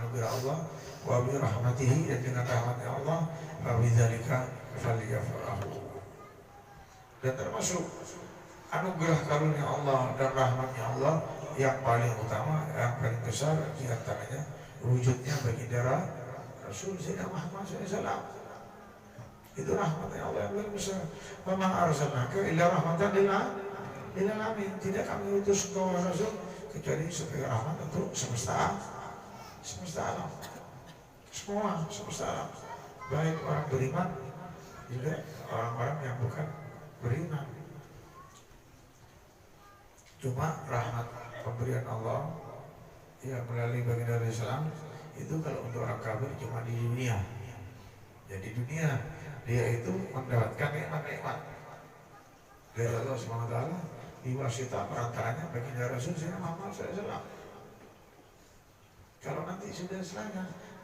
anugerah Allah, wa bi rahmatihi, dan dengan rahmatnya Allah, wa bidzalika falyafrahu. Dan termasuk anugerah karunia Allah dan rahmatnya Allah yang paling utama, yang paling besar di antaranya wujudnya baginda Rasul Sayyidina Muhammad SAW. Itu rahmatnya Allah yang paling besar. Wa ma arsalnaka illa rahmatan lil alamin. Tidak kami utus engkau Rasul kecuali sebagai rahmat untuk semesta alam. Semua semesta alam. Baik orang beriman juga orang-orang yang bukan beriman. Cuma rahmat pemberian Allah ya melalui baginda Rasulullah itu kalau untuk orang kafir cuma di dunia. Jadi dunia dia itu mendapatkan nikmat-nikmat dari Allah SWT diwasita perantaranya baginda Rasul Muhammad SAW. Kalau nanti sudah selesai,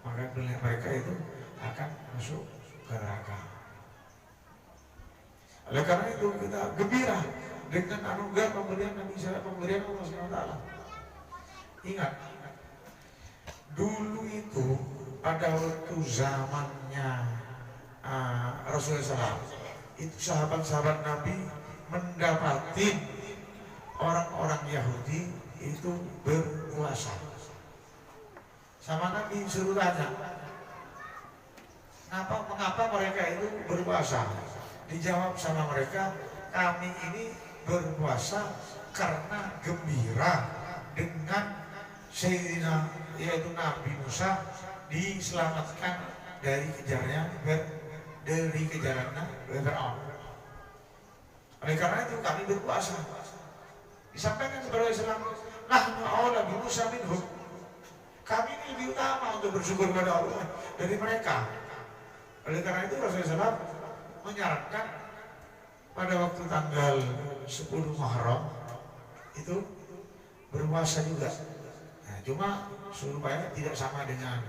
maka mereka itu akan masuk ke neraka. Oleh karena itu kita gembira dengan anugerah pemberian Nabi SAW, pemberian Allah SWT. Ingat, dulu itu pada waktu zamannya Rasulullah SAW, itu sahabat-sahabat Nabi mendapati orang-orang Yahudi itu berpuasa. Sama Nabi suruh tanya, mengapa mereka itu berpuasa? Dijawab sama mereka, kami ini berpuasa karena gembira dengan Sayyidina yaitu Nabi Musa diselamatkan dari kejarannya Fir'aun. Oleh karena itu kami berpuasa. Disampaikan kepada Islam, nahnu aula bi Musa minhum. Kami ini lebih utama untuk bersyukur kepada Allah dari mereka. Oleh karena itu Rasulullah SAW menyarankan pada waktu tanggal 10 Muharram itu berpuasa juga. Nah, cuma supaya tidak sama dengan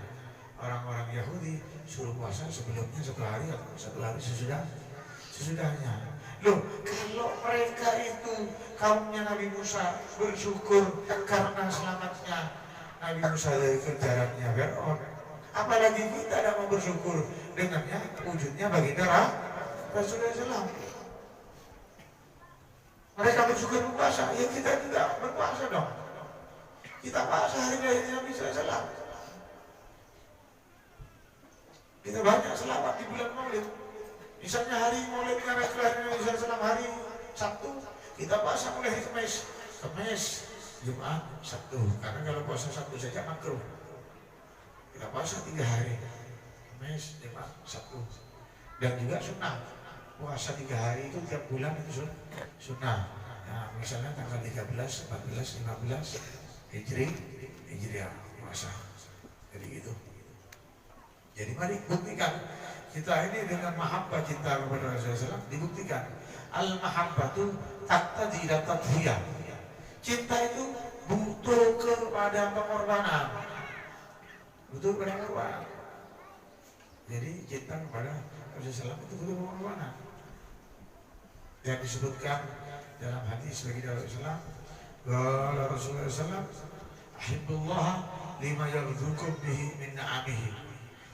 orang-orang Yahudi, suruh puasa sebelumnya 1 hari atau 1 hari sesudahnya. Loh, kalau mereka itu kaumnya Nabi Musa bersyukur karena selamatnya Nabi Musa dari kejarannya Fir'aun, apalagi kita tidak mau bersyukur dengannya wujudnya baginda Rasulullah SAW. Mereka bersyukur berpuasa, ya kita tidak berpuasa dong. Kita puasa hari lahir Nabi SAW. Kita banyak selawat di bulan Maulid. Misalnya hari Maulid Nabi SAW hari Sabtu, kita puasa mulai hari Kamis, Jumat, Sabtu. Karena kalau puasa Sabtu saja makruh. Kita puasa 3 hari, Kamis, Jumat, Sabtu. Dan juga sunnah. Puasa 3 hari itu tiap bulan itu sunnah. Nah, misalnya tanggal 13, 14, 15 Hijriah puasa. Jadi gitu. Jadi mari buktikan kita ini dengan mahabbah cinta kepada Rasulullah SAW dibuktikan. Al-mahabbatu taqtadi ila tadhiyah. Cinta itu butuh kepada pengorbanan. Butuh kepada pengorbanan. Jadi cinta kepada Rasulullah SAW itu butuh pengorbanan. Dan disebutkan dalam hadis bagi Rasulullah SAW, ahibbullah lima yaghzukum bihi min na'amihi.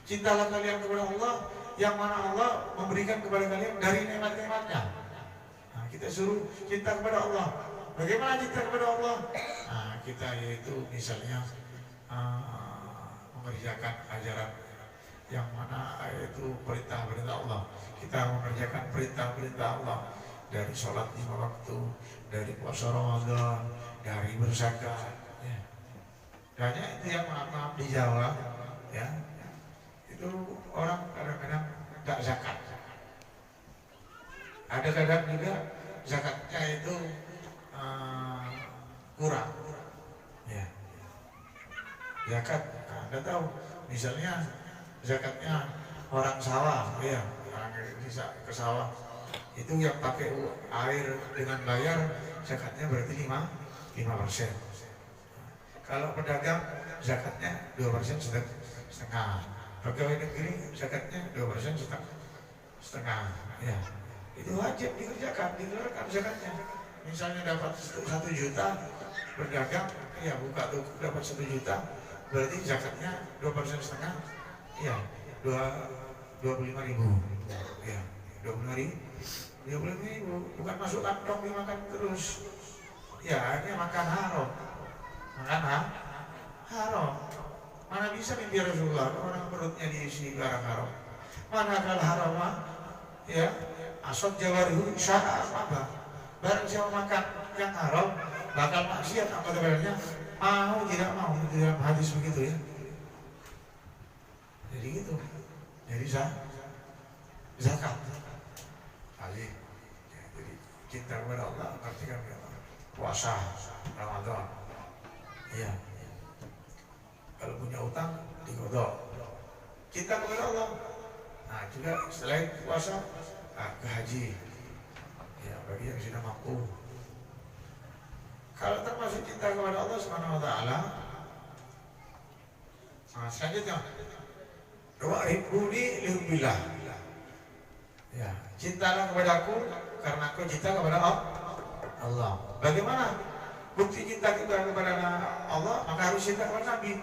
Cintalah kalian kepada Allah yang mana Allah memberikan kepada kalian dari nikmat-nikmatnya. Nah, kita suruh cinta kepada Allah. Bagaimana cinta kepada Allah? Nah, kita yaitu misalnya mengerjakan ajaran yang mana yaitu perintah-perintah Allah. Kita mengerjakan perintah-perintah Allah dari sholat 5 waktu, dari puasa Ramadan, dari berzakat. Ya. Banyak itu yang maaf di Jawa, ya. Itu orang kadang-kadang tidak zakat. Ada kadang juga zakatnya itu kurang. Ya. Zakat, Anda tahu, misalnya zakatnya orang sawah, ya, orang bisa ke sawah, itu yang pakai air dengan bayar, zakatnya berarti 5%. Kalau pedagang, zakatnya 2% setengah. Pegawai negeri zakatnya 2% setengah, ya. Itu wajib dikerjakan, dikeluarkan zakatnya. Misalnya dapat 1 juta berdagang, ya buka toko dapat 1 juta, berarti zakatnya 2,5%, ya 25.000, ya 25.000, bukan masuk kantong dimakan terus, ya ini makan haram, haram. Mana bisa mimpi Rasulullah orang perutnya diisi barang haram, mana akal haram ya asal jawarihu sya'a apa barang siapa makan yang haram bakal maksiat apa sebenarnya, mau tidak mau, itu dalam hadis begitu ya. Jadi gitu, jadi zakat kali ya, jadi cinta kepada Allah artikan puasa Ramadan ya, kalau punya utang digodok, cinta kepada Allah. Nah juga selain puasa ke haji ya bagi yang sudah mampu. Kalau termasuk cinta kepada Allah Subhanahu wa taala, nah selanjutnya wa hibbuni lihubbillah, ya cintalah kepadaku karena aku cinta kepada Allah. Bagaimana bukti cinta kita kepada Allah? Maka harus cinta kepada Nabi.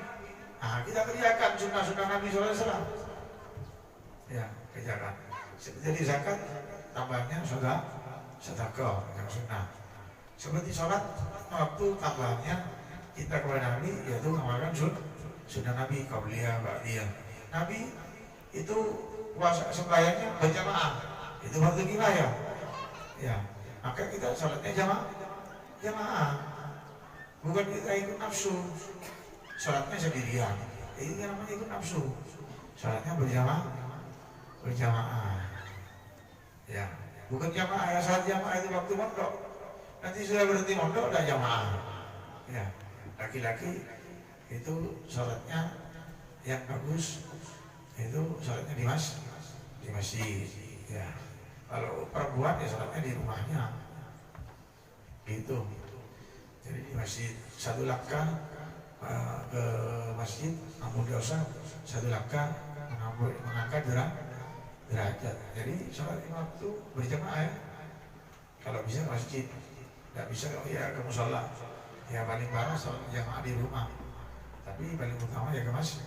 Nah kita kerjakan sunnah-sunnah Nabi SAW ya, kerjakan. Jadi zakat tambahnya sedekah yang sunnah. Seperti sholat waktu tambahnya kita kepada Nabi yaitu mengamalkan sunnah Nabi qabliyah ba'diyah. Nabi itu puasa sembahyangnya berjamaah, itu fardu kifayah ya, maka kita sholatnya jamaah, bukan kita ikut nafsu sholatnya sendirian, itu namanya ikut nafsu. Sholatnya berjamaah ya, bukan jamaah ya. Saat jamaah itu waktu mondok, nanti sudah berhenti mondok udah jamaah ya. Laki-laki itu sholatnya yang bagus itu sholatnya di masjid ya. Kalau perempuan ya sholatnya di rumahnya gitu. Jadi di masjid satu langkah ke masjid ampun dosa, satu langkah mengangkat derajat. Jadi sholat lima waktu berjamaah ya. Kalau bisa ke masjid, tidak bisa ya ke musola. Ya paling parah sholat jamaah di rumah. Tapi paling utama ya ke masjid.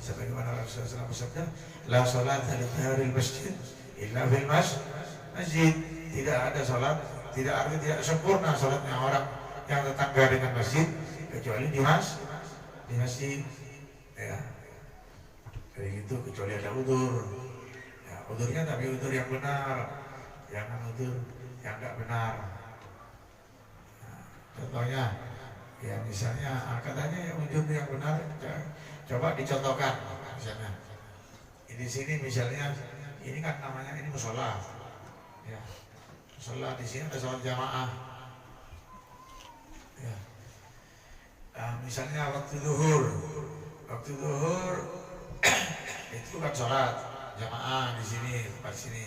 Sebagaimana Rasulullah bersabda, la sholat di haril masjid illa fil masjid. Tidak ada sholat, tidak sempurna sholatnya orang yang tetangga dengan masjid kecuali di masjid ya. Kayak gitu, kecuali ada udzur ya, udzurnya tapi udzur yang benar, jangan udzur yang enggak benar. Nah, contohnya ya misalnya katanya yang udzur yang benar, coba dicontohkan. Misalnya di sini misalnya ini kan namanya ini musola ya, musola di sini ada sholat jamaah ya. Nah, misalnya waktu zuhur itu kan sholat jamaah di sini, tempat sini.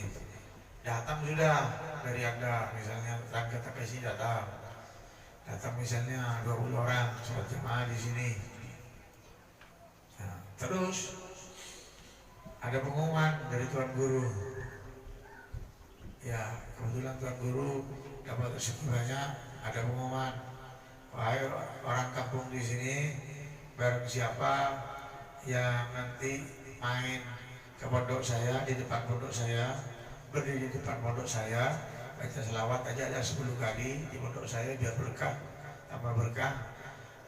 Datang sudah dari Anda, misalnya tetangga sini datang misalnya 20 orang sholat jamaah di sini. Nah, terus ada pengumuman dari tuan guru. Ya, kebetulan tuan guru dapat rezeki banyak, ada pengumuman. Wahai orang kampung di sini, barang siapa yang nanti main ke pondok saya, di depan pondok saya, berdiri di depan pondok saya, baca selawat aja ada 10 kali di pondok saya biar berkah, tambah berkah,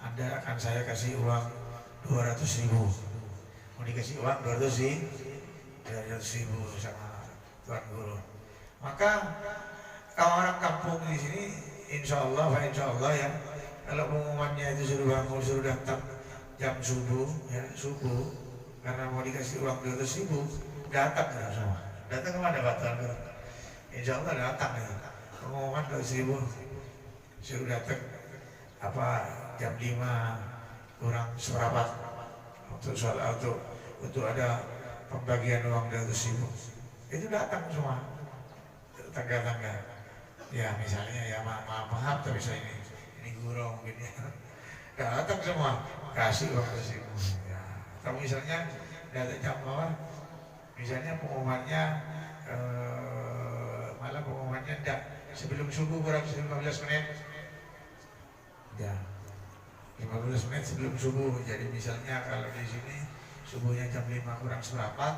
Anda akan saya kasih uang 200.000. Mau dikasih uang 200.000 sama tuan guru. Maka kalau orang kampung di sini, insya Allah ya, kalau pengumumannya itu suruh bangun, suruh datang jam subuh, ya subuh, karena mau dikasih uang 200.000, datang ya semua. Datang kemana batal? Insya Allah datang ya. Pengumuman 200.000, suruh datang jam 5 kurang seperempat untuk ada pembagian uang 200.000. Itu datang semua tetangga-tetangga. Ya misalnya ya maaf tapi saya ini guru mungkin ya. Datang semua kasih uang 200.000. Ya. Atau misalnya datang jam bawah, misalnya pengumumannya malah pengumumannya sebelum subuh kurang 15 menit. Ya. 15 menit sebelum subuh. Jadi misalnya kalau di sini subuhnya jam 5 kurang seperempat,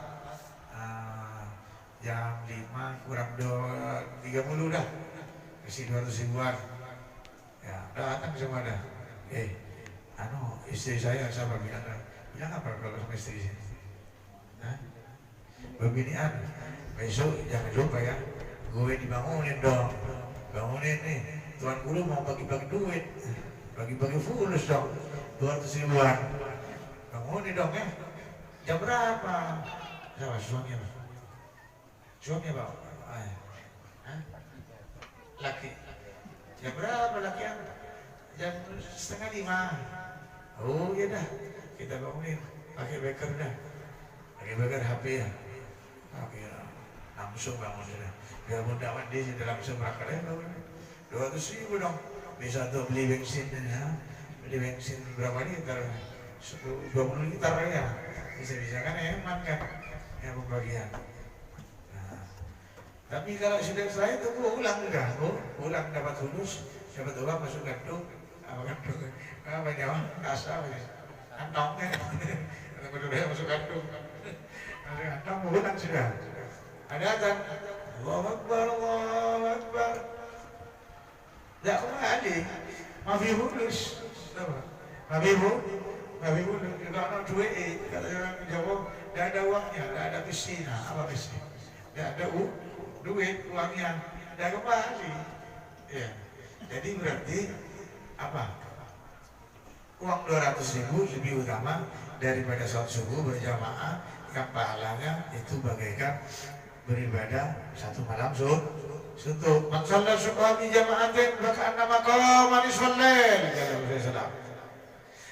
jam 5 kurang 30 dah kasih 200 ribuan ya, datang semua dah. Istri saya sama bilang apa kalau sama istri sini? Beginian, besok jangan lupa ya, gue dibangunin dong, bangunin nih, tuan guru mau bagi-bagi duit, bagi-bagi fulus dong, 200 ribuan, bangunin dong ya. Jam berapa? Sama suaminya, suaminya bawa, laki, jam berapa laki yang? Jam 4:30. Oh iya dah, kita bangunin, pakai beker dah, pakai beker HP ya. Oke, langsung bangun sudah. Biar mudah mandi sudah langsung berangkat ya, 200 ribu dong. Bisa tuh beli bensin ya, beli bensin berapa liter? 20 liter ya. Bisa kan hemat kan, yang pembagian. Nah, tapi kalau sudah selesai itu ulang udah, ulang dapat fulus, dapat uang masuk gantung, apa nyawa kasar, kantongnya, betul-betul masuk gantung. Kamu bukan sudah ada azan, Allahu Akbar, Allahu Akbar. Tak kembali, mafi hulus, mafi hulus. Kalau ada duit, kata orang Jawa, tidak ada uangnya, tidak ada piscina, apa piscina? Tidak ada duit, uangnya, tidak kembali. Ya, jadi berarti apa? Uang 200 ribu lebih utama daripada sholat subuh berjamaah, yang pahalanya itu bagaikan beribadah satu malam suntuk. Man shalla subha bi jama'atin maka annama qama nisfal lail, kata Rasulullah.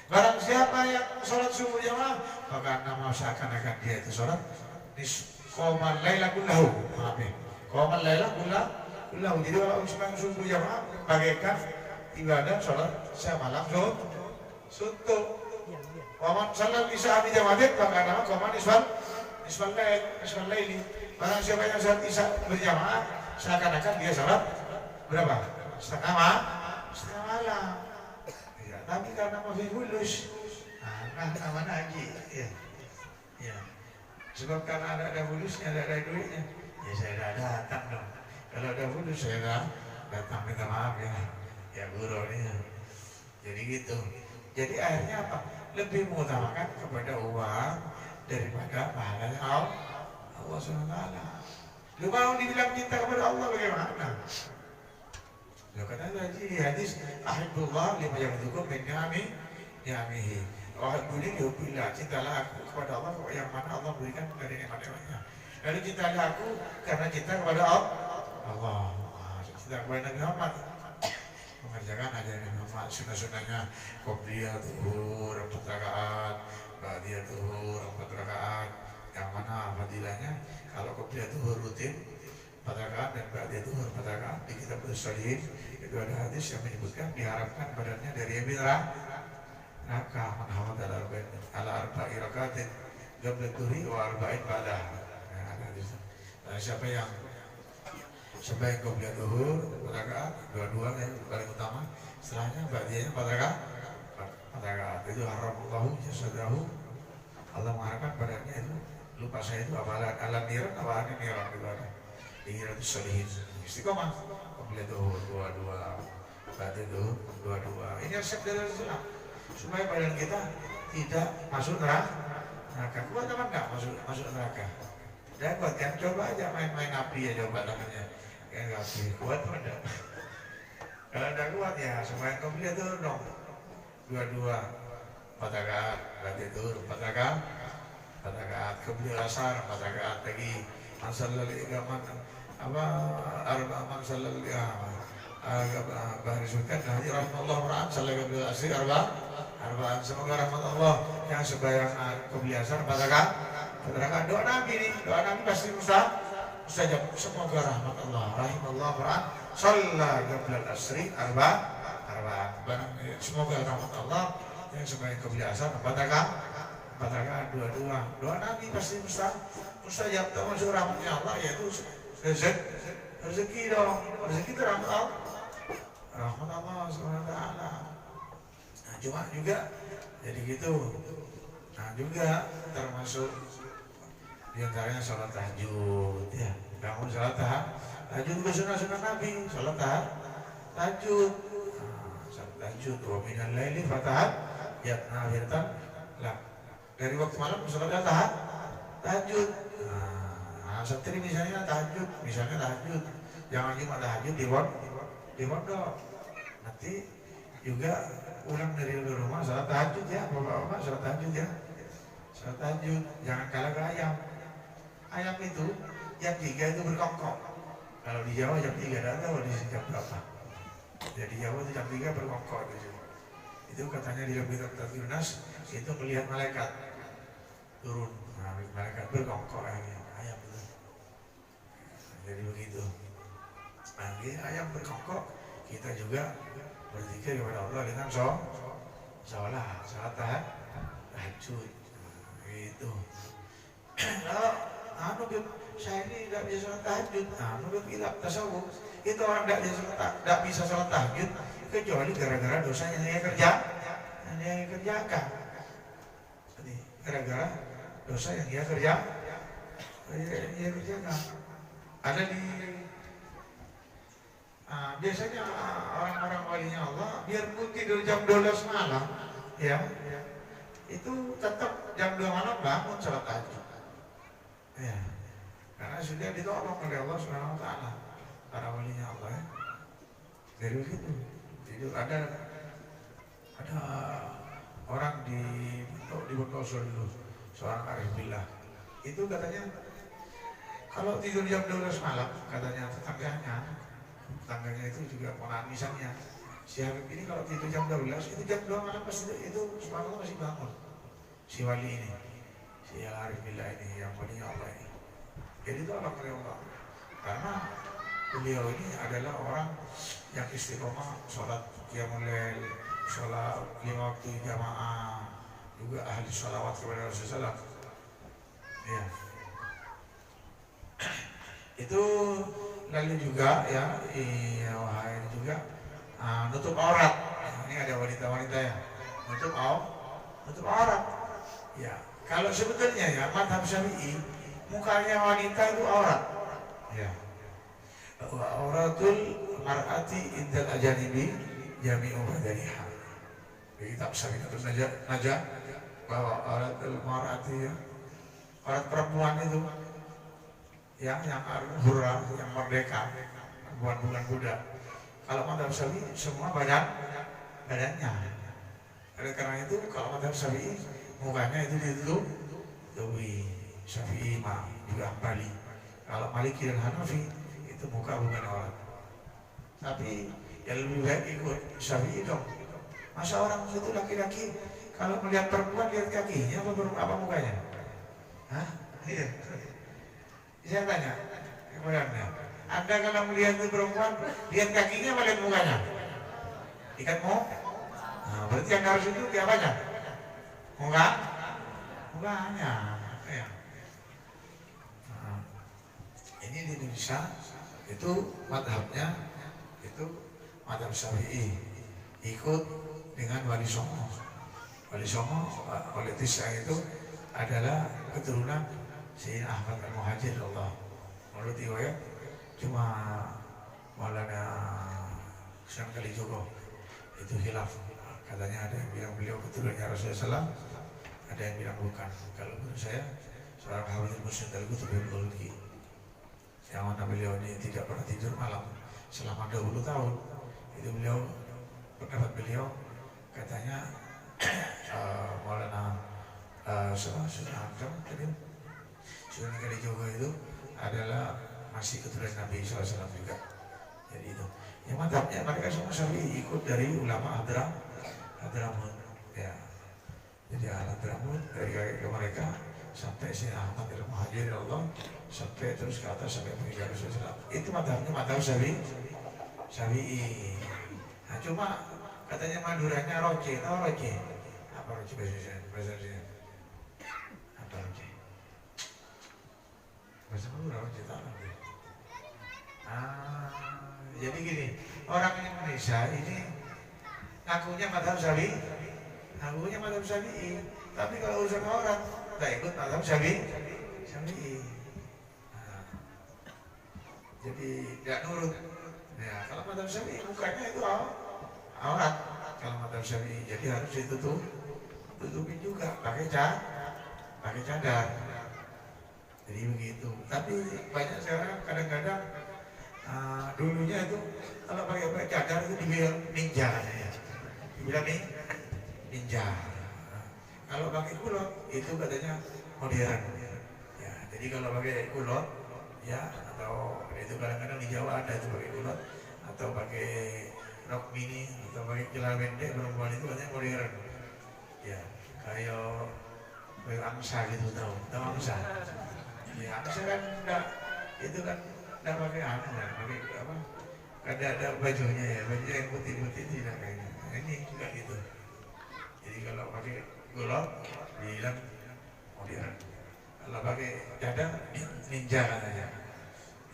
Barang siapa yang sholat subuh jamaah, maka annama seakan-akan dia itu sholat qama laila kullahu. Maaf ya, qama laila kullahu. Jadi kalau sembahyang subuh jamaah bagaikan ibadah sholat semalam suntuk. Waman salat isya abi jamaah maka nama qama nisfal laili. Barang siapa yang salat isya berjamaah seakan-akan dia salat berapa? Setengah malam. Ya, tapi karena masih fulus, aman lagi. Ya. Sebab karena ada fulusnya, ada duitnya, ya saya dah datang dong. Kalau ada fulus saya dah datang minta maaf ya guru nih. Jadi gitu. Jadi akhirnya apa? Lebih mengutamakan kepada uang daripada pahalanya Allah SWT. Lu mau dibilang cinta kepada Allah bagaimana? Lu kata tadi hadis ahibbullah lima yaghdukum min ni'amihi. Alhamdulillah, cintalah aku kepada Allah yang mana Allah berikan dari nikmat-nikmatnya. Lalu cintalah aku karena cinta kepada Allah. Cinta kepada Nabi Muhammad, mengerjakan ajaran Nabi Muhammad, sunnah-sunnahnya, qobliyah, zuhur, 4 rakaat, ba'diyah zuhur, 4 rakaat. Yang mana fadilahnya kalau qobliyah zuhur rutin 4 rakaat dan ba'diyah zuhur 4 rakaat. Di kitab Shalihin itu ada hadis yang menyebutkan diharapkan badannya dari neraka man hafadha ala arba'i rakaatin qabla dhuhri wa arba'in ba'dah. Siapa yang sembahyang qobliyah zuhur 4 rakaat, dua-dua yang paling utama, setelahnya ba'diyahnya 4 rakaat. Itu haramullahu jasadahu, Allah mengharapkan badannya itu, lupa saya itu apa alam niran apa niran gitu ada di Riyadhus Shalihin. Istiqomah qobliyah zuhur 22, ba'diyah zuhur 22. Ini resep dari Rasulullah supaya badan kita tidak masuk neraka. Kuat apa enggak masuk neraka? Dan kuat kan, coba aja main-main api ya, coba tangannya kayak api, kuat apa enggak? Kalau enggak kuat ya sembahyang qobliyah zuhur dong, 22 4 rakaat, ba'diyah zuhur 4 rakaat, qobliyah asar 4 rakaat lagi. Man shallal igaman apa man shallal bahri sultan haji rahmatullah ra'an shallal qobliyah asri arba'an. Semoga rahmat Allah yang sembahyang qobliyah asar 4 rakaat. Doa Nabi nih, doa Nabi pasti mustajab. Semoga rahmat Allah rahimallah ra'an shallal qobliyah asri arba'an. Semoga rahmat Allah yang sembahyang qobliyah asar 4 rakaat 22. Doa Nabi pasti mustajab. Termasuk rahmatnya Allah yaitu rezeki dong. Rezeki itu rahmat Allah SWT. Nah, cuma juga jadi gitu. Nah juga termasuk diantaranya sholat tahajud ya, bangun sholat tahajud ke sunnah Nabi, sholat tahajud. Sholat tahajud wa minal laili fatahajjad nafilatan lah, dari waktu malam sholat tahajud. Nah, santri misalnya tahajud, jangan cuma tahajud di pondok. Nanti juga pulang dari rumah sholat tahajud ya, bapak-bapak sholat tahajud ya. Sholat tahajud, jangan kalah ke ayam. Ayam itu jam 3 itu berkongkong. Kalau di Jawa jam 3, tidak tahu di jam berapa. Jadi Jawa itu jam 3 berkongkong itu katanya di dalam kitab Tafsirun Nas itu melihat malaikat turun. Nah, malaikat berkongkong ayam itu. Jadi begitu. Nah, ayam berkongkong, kita juga berzikir kepada Allah dengan sholat tahajud. Gitu. Kalau saya ini tidak bisa sholat tahajud, kita tasawuf itu orang tidak bisa sholat tahajud kecuali gara-gara dosa yang dia kerjakan. Jadi gara-gara dosa yang dia kerjakan. Ada di biasanya orang-orang walinya Allah biarpun tidur jam 12 malam ya, itu tetap jam 2 malam bangun sholat tahajud ya, karena sudah ditolong oleh Allah Subhanahu wa Ta'ala para walinya Allah ya. Dari begitu. Jadi ada orang di Bondoso dulu, seorang arif billah itu katanya kalau tidur jam 12 malam, katanya tetangganya itu juga ponakan misalnya si Habib ini kalau tidur jam 12 itu jam 2 malam pasti itu subhanallah masih bangun si wali ini, si arif billah ini yang walinya Allah ini. Jadi itu alhamdulillah, karena beliau ini adalah orang yang istiqomah sholat qiyamul lail, sholat 5 waktu jamaah, juga ahli sholawat kepada Rasulullah. Ya. Itu lalu juga ya, wahai juga nutup aurat. Ini ada wanita-wanita ya, nutup aurat. Ya, kalau sebetulnya ya mazhab Syafi'i mukanya wanita itu aurat. Ya. Wa auratul mar'ati indal ajanibi jami'u badaniha. Di kitab Syarikatul Najah bahwa auratul mar'ati ya, aurat perempuan itu yang hurra, yang merdeka, bukan budak. Kalau mazhab Syafi'i semua badannya. Oleh karena itu kalau mazhab Syafi'i mukanya itu ditutup. Syafi'i juga Hambali. Kalau Maliki dan Hanafi itu muka bukan aurat. Tapi yang lebih baik ikut Syafi'i dong. Masa orang itu laki-laki kalau melihat perempuan lihat kakinya apa mukanya? Hah? Iya. Saya tanya kepadanya, Anda kalau melihat itu perempuan lihat kakinya apa lihat mukanya? Ikan mau? Nah, berarti yang harus itu apanya? Mukanya. Ya. Nah, ini di Indonesia itu madhabnya itu madhab Syafi'i, ikut dengan Wali Songo. Wali Songo oleh Tisya itu adalah keturunan Sayyidina Ahmad Al-Muhajir Allah. Menurut riwayat cuma Maulana Sunan Kalijogo itu khilaf. Katanya ada yang bilang beliau keturunannya Rasulullah SAW, ada yang bilang bukan. Kalau menurut saya seorang Hafidhul Muslim dari Qutbul Qulqi yang mana beliau ini tidak pernah tidur malam selama 20 tahun. Itu beliau, pendapat beliau katanya Maulana Sunan Kalijogo itu adalah masih keturunan Nabi SAW juga. Jadi itu yang mantapnya mereka semua Syafi'i, ikut dari ulama Hadramut ya. Jadi Hadramut dari ke mereka sampai Sayyidina Ahmad Al-Muhajir Allah, sampai terus ke atas sampai meninggal Rasulullah. Itu mantap Syafi'i. Nah, cuma katanya Maduranya roce, tahu roce? Apa roce bahasa Indonesia? Apa roce? Bahasa Madura roce tahu. Jadi gini, orang Indonesia ini ngakunya madhab ngakunya mazhab Syafi'i. Tapi kalau urusan orang, nggak ikut mazhab Syafi'i. Nah, jadi nggak nurut. Ya, kalau mazhab Syafi'i mukanya itu aurat. Kalau mazhab Syafi'i, jadi harus tutupin juga, pakai cadar. Jadi begitu. Tapi banyak sekarang kadang-kadang dulunya itu kalau pakai cadar itu dibilang ninja katanya. Dibilang ninja. Kalau pakai kulot itu katanya modern. Ya, jadi kalau pakai kulot ya, atau itu kadang-kadang di Jawa ada itu pakai kulot atau pakai rok mini atau pakai celana pendek perempuan itu katanya modern. Ya, kayak angsa gitu, tahu angsa. Ya, angsa kan enggak, itu kan enggak pakai pakai apa? Ada bajunya ya, baju yang putih-putih tidak kayaknya. Nah, ini juga gitu. Jadi kalau pakai kulot bilang modern. Kalau pakai cadar ninja katanya.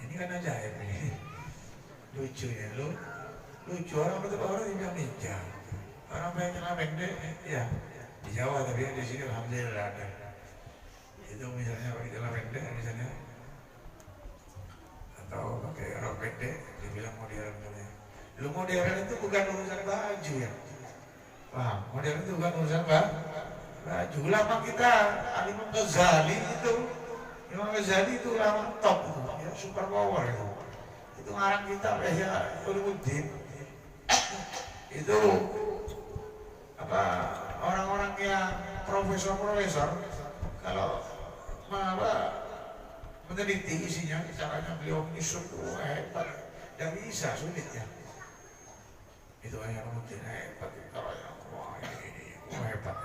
Ini kan ajaib ini. Lucu ya, lucu orang dibilang ninja. Orang pakai celana pendek ya. Di Jawa tapi di sini alhamdulillah ada. Itu misalnya pakai celana pendek misalnya atau pakai rok pendek dibilang modern katanya. Lu modern itu bukan urusan baju ya. Paham? Modern itu bukan urusan baju. Ulama kita Imam Ghazali itu ulama top itu, ya, super power itu. Itu ngarang kitab ya Ulumuddin. Itu apa, orang-orang yang profesor kalau meneliti isinya, caranya beliau menyusun hebat, dan bisa sulit ya. Itu yang mungkin hebat, caranya wah ini hebat.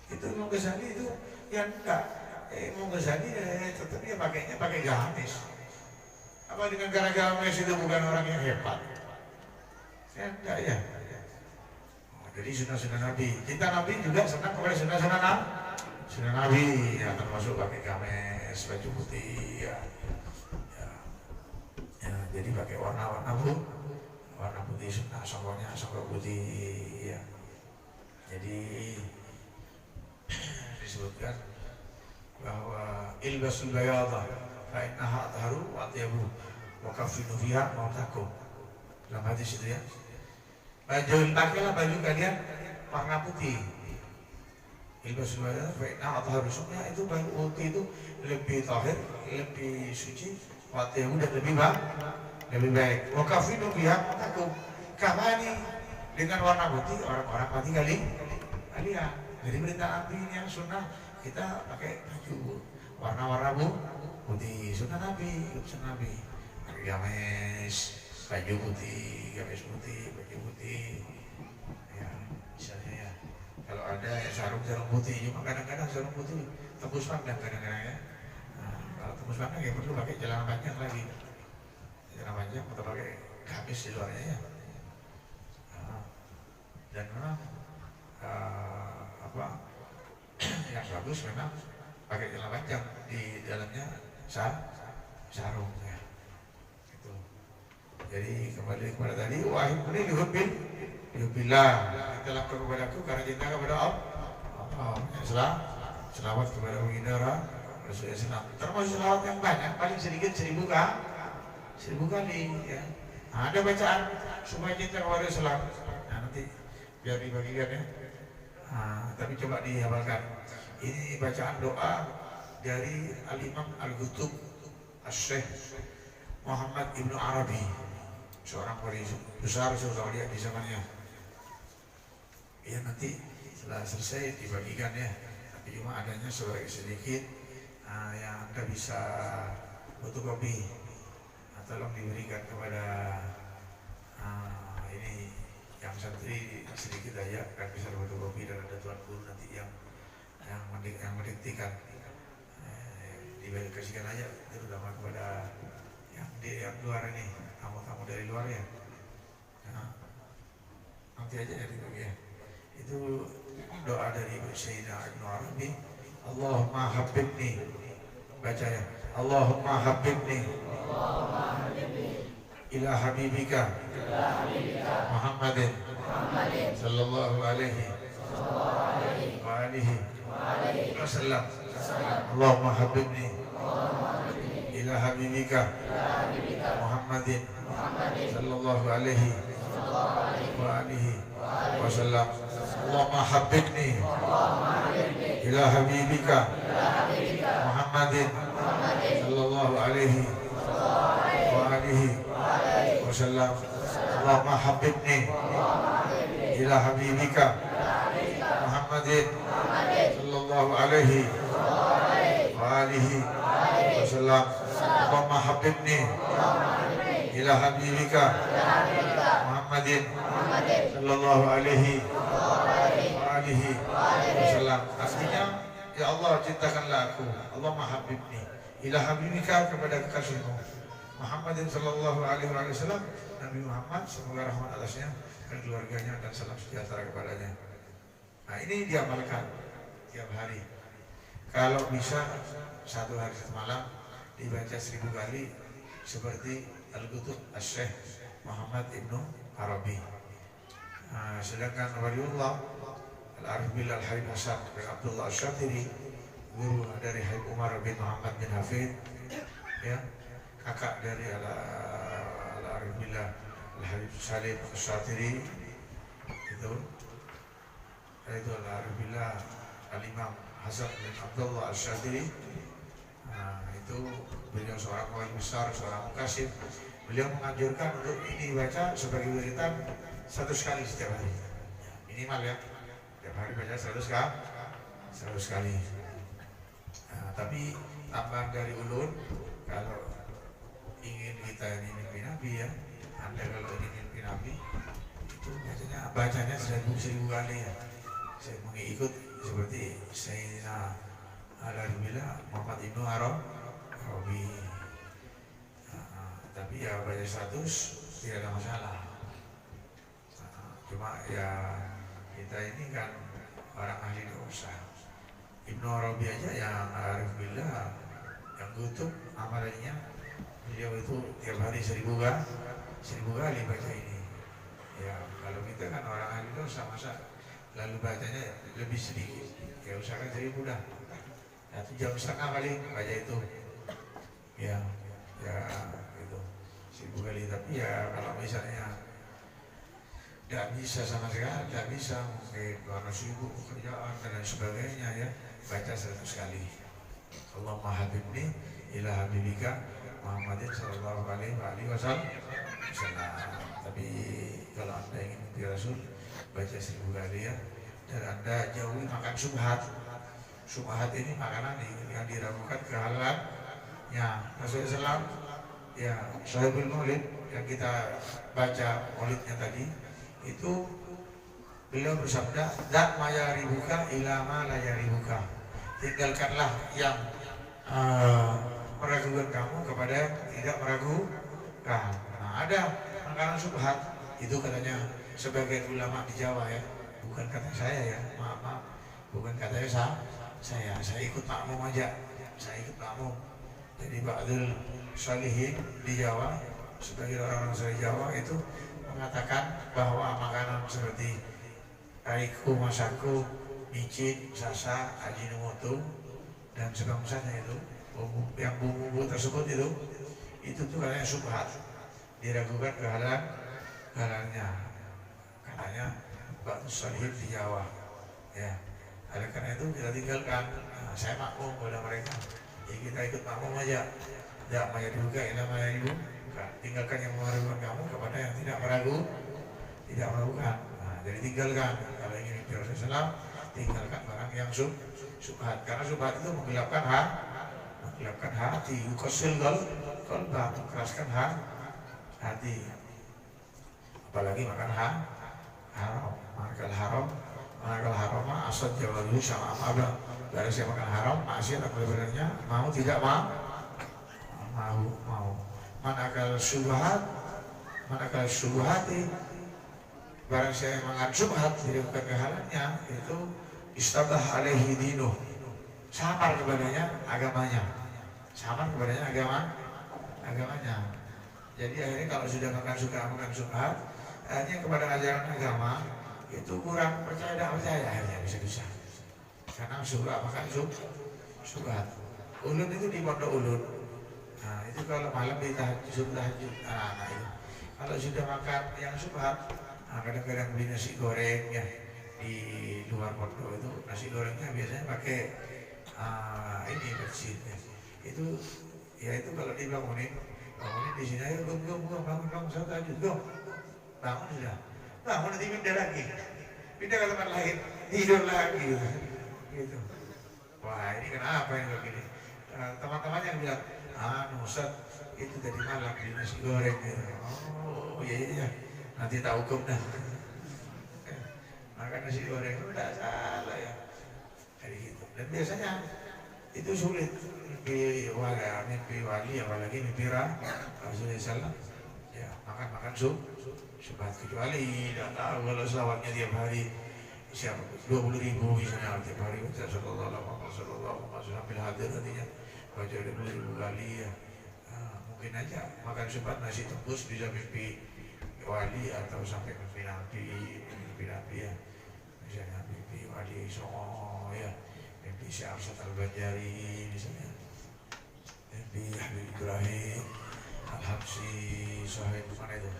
Itu Imam Ghazali itu yang enggak, Imam Ghazali tetap dia pakainya pakai gamis. Apa dengan cara gamis itu bukan orang yang hebat? Ya enggak ya. Jadi sunnah Nabi, cinta Nabi juga senang kepada sunnah Nabi, ya, termasuk pakai gamis, baju putih, ya. Jadi pakai warna putih sunnah, songkok putih, ya. Jadi disebutkan bahwa ilbasul bayadha fa innaha atharu wa atyabu wa kaffinu fiha mautakum. Dalam hadis itu ya. Pakailah baju kalian warna putih. Ilbasul bayadha fa innaha atharu, itu baju putih itu lebih tahir, lebih suci, wa atyabu, dan lebih baik. Wa kaffinu fiha mautakum. Kafani dengan warna putih orang-orang mati kalian. Jadi perintah Nabi ini yang sunnah, kita pakai baju warna-warna putih, sunnah Nabi, pakai gamis, baju putih, gamis putih, baju putih. Ya, misalnya ya, kalau ada ya, sarung putih, cuma kadang-kadang sarung putih tembus pandang kadang-kadang ya. Nah, kalau tembus pandang ya perlu pakai celana panjang lagi, celana panjang atau pakai gamis di luarnya ya. Nah, dan memang yang bagus memang pakai celana panjang, di dalamnya sarung ya. Gitu. Jadi kembali kepada tadi, wahai muni lihubbillah, kita lakukan kepadaku karena cinta kepada Allah. Selawat kepada baginda Rasulullah. Termasuk selawat yang banyak, paling sedikit 1000 kali ya. Nah, ada bacaan supaya cinta kepada Rasulullah. Nah, nanti biar dibagikan ya. Tapi coba dihafalkan. Ini bacaan doa dari Al-Imam Al-Qutub Asy-Syaikh Muhammad Ibnu Arabi, seorang wali besar seorang wali di zamannya. Ya, nanti setelah selesai dibagikan ya. Tapi cuma adanya sedikit yang Anda bisa fotokopi. Tolong diberikan kepada ini yang santri sedikit aja, kan bisa fotokopi, dan ada tuan guru nanti yang mendiktikan, diberikan aja, terutama kepada yang luar ini, tamu-tamu dari luar ya. Nah, nanti aja dari ya. Itu doa dari Sayyidina Ibnu Arabi. Allahumma habibni, baca ya. Allahumma habibni ila habibika Muhammadin sallallahu alaihi wa alihi wasallam. Allahumma habibni ila habibika Muhammadin sallallahu alaihi wa alihi wasallam. Allahumma habibni ila habibika Muhammadin sallallahu alaihi wa alihi wasallam. Allahumma habibni ila habibika Muhammadin sallallahu alaihi wa alihi wasallam. Allahumma habibni ila habibika Muhammadin sallallahu alaihi wa alihi wasallam. Artinya, ya Allah, cintakanlah aku. Allahumma habibni ila habibika, kepada kekasihmu Muhammadin sallallahu alaihi wasallam, Nabi Muhammad, semoga rahmat atasnya dan keluarganya dan salam sejahtera kepadanya. Nah, ini diamalkan tiap hari. Kalau bisa satu hari satu malam dibaca 1000 kali, seperti Al-Qutub Asy-Syaikh Muhammad Ibnu Arabi. Nah, sedangkan waliullah Al-Arif Billah Al-Habib Hasan bin Abdullah Asy-Syatiri, guru dari Habib Umar bin Muhammad bin Hafid, ya, kakak dari Al-Arif Billah Al-Habib Salim Asy-Syatiri, itu Al-Arif Billah Al-Imam Hasan bin Abdullah Asy-Syatiri. Nah, itu beliau seorang wali besar, seorang mukasib. Beliau menganjurkan untuk ini baca sebagai wiridan 100 kali setiap hari, minimal ya, setiap hari baca 100 kali. Nah, tapi tambahan dari ulun, kalau ingin kita ini mimpi Nabi, ya, Anda kalau ingin mimpi Nabi itu bacanya 1000 kali ya. Saya mengikut seperti Sayyidina Alhamdulillah Muhammad Ibnu Arabi. Tapi ya baca 100 tidak ada masalah. Cuma ya kita ini kan orang ahli dosa. Ibnu Arabi aja yang Arif Billah, yang kutub amalannya, beliau itu tiap hari 1000 kali baca ini. Ya kalau kita kan orang ahli dosa, masa lalu bacanya lebih sedikit. Ya usahakan 1000 dah. 1 jam setengah paling baca itu. Ya gitu 1000 kali. Tapi ya kalau misalnya tidak bisa sama sekali, tidak bisa, mungkin karena sibuk pekerjaan dan lain sebagainya, ya, baca 100 kali. Allahumma habibni ila habibika Muhammadin sallallahu alaihi wasallam. Tapi kalau Anda ingin mimpi Rasul, baca 1000 kali ya. Dan Anda jauhi makan subhat. Subhat ini makanan yang diragukan kehalalannya. Rasulullah SAW, ya, Sahibul Maulid yang kita baca maulidnya tadi, itu beliau bersabda, "Dak ma yaribuka ila ma la yaribuka." Tinggalkanlah yang meragukan kamu kepada yang tidak meragukan. Nah, ada makanan subhat itu katanya sebagian ulama di Jawa, ya, bukan kata saya, ya, maaf, bukan katanya saya ikut makmum aja, saya ikut makmum. Jadi ba'dul sholihin di Jawa, sebagai orang-orang dari Jawa itu mengatakan bahwa makanan seperti aiku, masaku, micin, sasa, ajinomoto dan sebangsanya itu, yang bumbu tersebut itu tuh katanya subhat, diragukan kehalalnya, katanya ba'dul sholihin di Jawa, ya. Oleh karena itu kita tinggalkan. Nah, saya makmum pada mereka, ya kita ikut makmum aja. Tidak juga, tinggalkan yang meragukan kamu kepada yang tidak meragukan. Nah, jadi tinggalkan. Kalau ingin mimpi Rasulullah, tinggalkan barang yang subhat. Karena subhat itu menggelapkan hati, yukosil qalba, mengeraskan hati. Apalagi makan haram, Manakala haram asal jawab dulu sama abang. Dari saya makan haram, maksiat apa sebenarnya mau tidak mau. Manakala syubhati, barang saya makan subhat, jadi bukan kehalalnya, itu istabah alaihi dinuh, samar kepadanya agamanya. Jadi akhirnya kalau sudah makan subhat, hanya kepada ajaran agama, itu kurang percaya tidak percaya akhirnya bisa karena surah makan subhat. Ulun itu di pondok ulun. Nah itu kalau malam di tahajud anak-anak itu kalau sudah makan yang subhat, nah, kadang-kadang beli nasi goreng ya di luar pondok itu nasi gorengnya biasanya pakai ini bersih ya. Itu ya itu kalau dibangunin di sini ayo gom bangun saya tahajud gom bangun sudah bangun nanti pindah ke tempat lain tidur lagi gitu. Wah ini kenapa yang begini? Teman-temannya bilang Ustaz itu tadi malam di nasi goreng gitu. Oh iya nanti tak hukum dah makan nasi goreng udah salah ya kayak gitu. Dan biasanya itu sulit mimpi wali apalagi mimpi Rasulullah SAW ya makan subhat kecuali tidak tahu kalau selawatnya tiap hari siapa 20.000 misalnya tiap hari sallallahu alaihi wasallam hadir nantinya baca 20.000 kali ya mungkin aja makan subhat nasi tembus bisa mimpi wali atau sampai mimpi nabi ya misalnya mimpi wali Songo ya mimpi Syekh Arsyad Al-Banjari misalnya mimpi Habib Ibrahim Al-Habsyi Sahib mana itu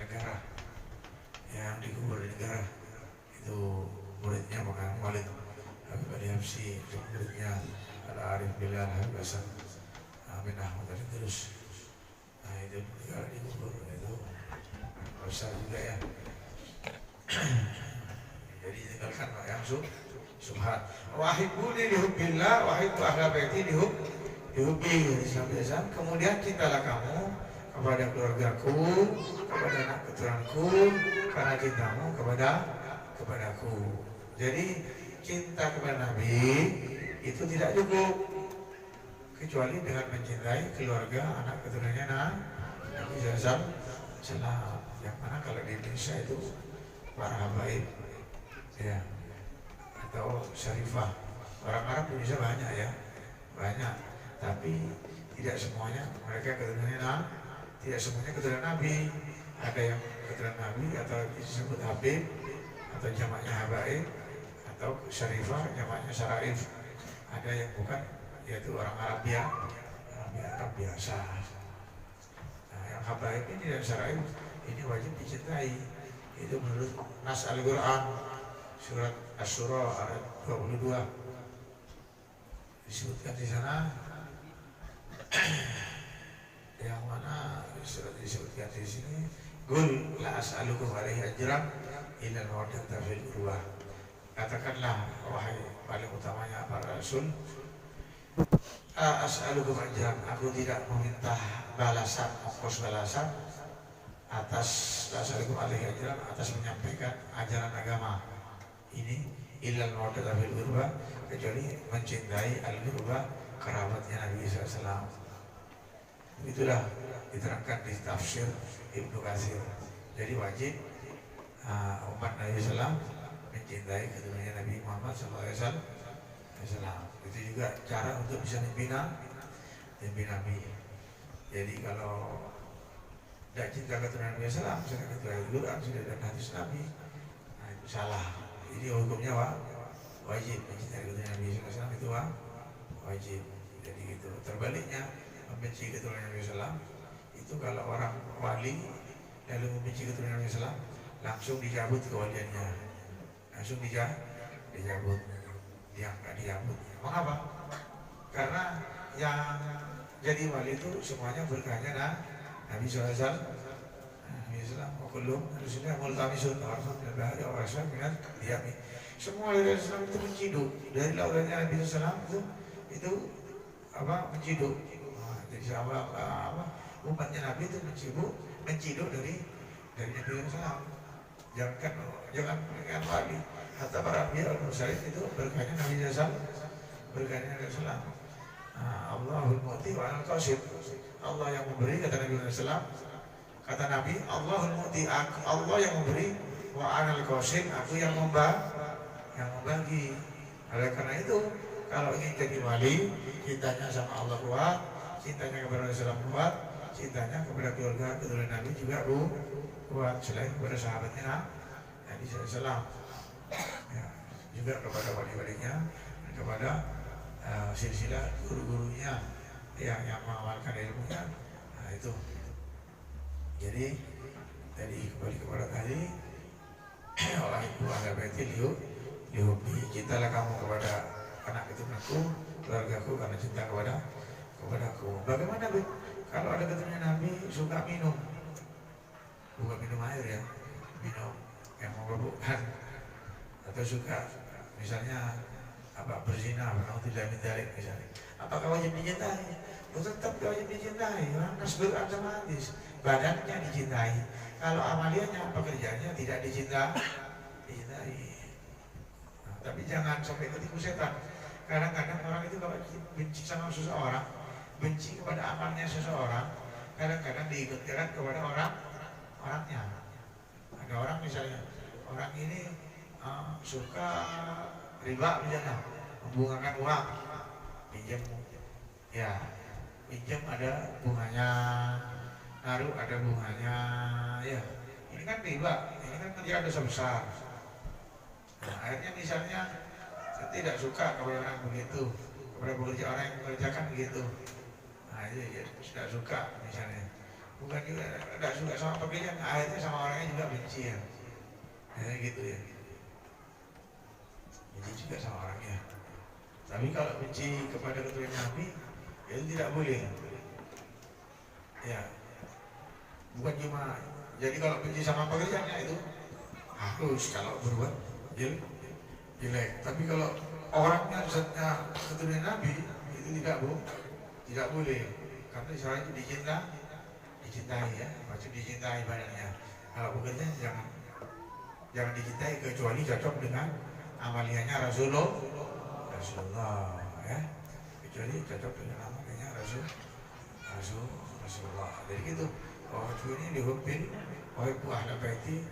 negara yang dikubur di negara itu muridnya maka Walid Habib Al-Habsyi muridnya Al-Arif Bilal Habib Hasan Amin Ahmad terus nah itu negara dikubur itu besar juga ya jadi tinggalkan yang subhat wahibuni lihubbillah wahibbu ahla baiti dihubbi sampai kemudian cintalah kamu kepada keluargaku kepada anak keturunanku karena cintamu kepadaku. Jadi cinta kepada Nabi itu tidak cukup kecuali dengan mencintai keluarga anak keturunannya Nabi SAW. Yang mana kalau di Indonesia itu para habaib ya atau syarifah orang Arab di Indonesia banyak ya banyak tapi tidak semuanya mereka keturunannya tidak semuanya keturunan Nabi ada yang keturunan Nabi atau disebut Habib atau jamaknya habaib atau syarifah jamaknya syaraif ada yang bukan yaitu orang Arab biasa. Nah yang habaib ini dan syaraif ini wajib dicintai itu menurut Nas Al-Quran surat Asy-Syura ayat 22 disebutkan di sana yang mana disebutkan di sini Qul la as'alukum alaihi ajran illa al-mawaddata fil qurba. Katakanlah wahai paling utamanya para rasul as'alukum ajran aku tidak meminta balasan ongkos balasan atas as'alukum alaihi ajran atas menyampaikan ajaran agama ini illa al-mawaddata fil qurba kecuali mencintai al-qurba kerabatnya Nabi SAW. Itulah diterangkan di tafsir Ibnu Katsir. Jadi wajib umat Nabi SAW mencintai keturunannya Nabi Muhammad SAW. Itu juga cara untuk bisa mimpi Nabi. Jadi kalau tidak cinta keturunan Nabi SAW, misalnya keturunan Al-Quran sudah ada hadis Nabi, nah itu salah. Jadi hukumnya wajib mencintai keturunan Nabi SAW itu wajib. Jadi gitu. Terbaliknya membenci keturunan Nabi SAW itu kalau orang wali lalu membenci keturunan Nabi SAW langsung dicabut kewaliannya, langsung dicabut, dia nggak dicabut. Mengapa? Karena yang jadi wali itu semuanya berkahnya Nabi SAW. Nabi SAW kulum harusnya multamisun orang diami. Semua dari Islam itu menciduk dari lautannya Nabi SAW itu menciduk. Jadi umatnya Nabi itu menciduk dari Nabi SAW. Jangan wali. Hatta para anbiya al-mursalin itu berkahnya Nabi SAW. Berkahnya Nabi SAW. Allahul mu'ti wa al-qasim. Allah yang memberi kata Nabi SAW. Kata Nabi Allahul mu'ti, Allah yang memberi, wa al-qasim, aku yang membagi. Oleh karena itu kalau ingin jadi wali, cintanya sama Allah kuat, cintanya kepada Rasulullah kuat, cintanya kepada keluarga keturunan Nabi juga kuat, selain kepada sahabatnya Isa Salam, ya, juga kepada wali-walinya, kepada silsilah guru-gurunya yang mengamalkan ilmunya. Nah itu. Jadi tadi kembali kepada tadi, Allah ibu ahli baiti lihubi, cintalah kamu kepada anak keturunanku, keluargaku karena cinta kepadaku. Bagaimana Bu? Kalau ada keturunan Nabi suka minum, bukan minum air ya, minum yang memabukkan, atau suka misalnya apa berzina, tidak minta misalnya, apakah wajib dicintai? Tetap wajib dicintai, karena Quran sama hadis, badannya dicintai. Kalau amaliannya, pekerjaannya tidak dicintai. Nah, tapi jangan sampai ketipu setan. Kadang-kadang orang itu kalau benci sama seseorang, benci kepada amalnya seseorang, kadang-kadang diikutkan kepada orangnya. Ada orang misalnya, orang ini suka riba misalnya, membungakan uang, pinjam, ya pinjam ada bunganya, naruh ada bunganya, ya ini kan riba, ini kan dia dosa besar. Nah, akhirnya misalnya saya tidak suka kepada orang begitu, kepada pekerja orang yang mengerjakan begitu. Nah itu ya, tidak suka misalnya, bukan juga tidak suka sama pekerjaan, akhirnya sama orangnya juga benci ya, gitu ya. Benci juga sama orangnya. Tapi kalau benci kepada keturunan Nabi, itu tidak boleh. Ya, bukan cuma. Jadi kalau benci sama pekerjaannya itu harus, kalau berbuat jelek. Tapi kalau orangnya keturunan Nabi itu tidak boleh. Karena Israel itu dicintai ya, maksud dicintai badannya. Kalau bekerja jangan dicintai kecuali cocok dengan amaliannya Rasulullah ya, kecuali cocok dengan amaliannya Rasulullah. Jadi gitu. Oh ini lihubbil, oh ibu ahli baiti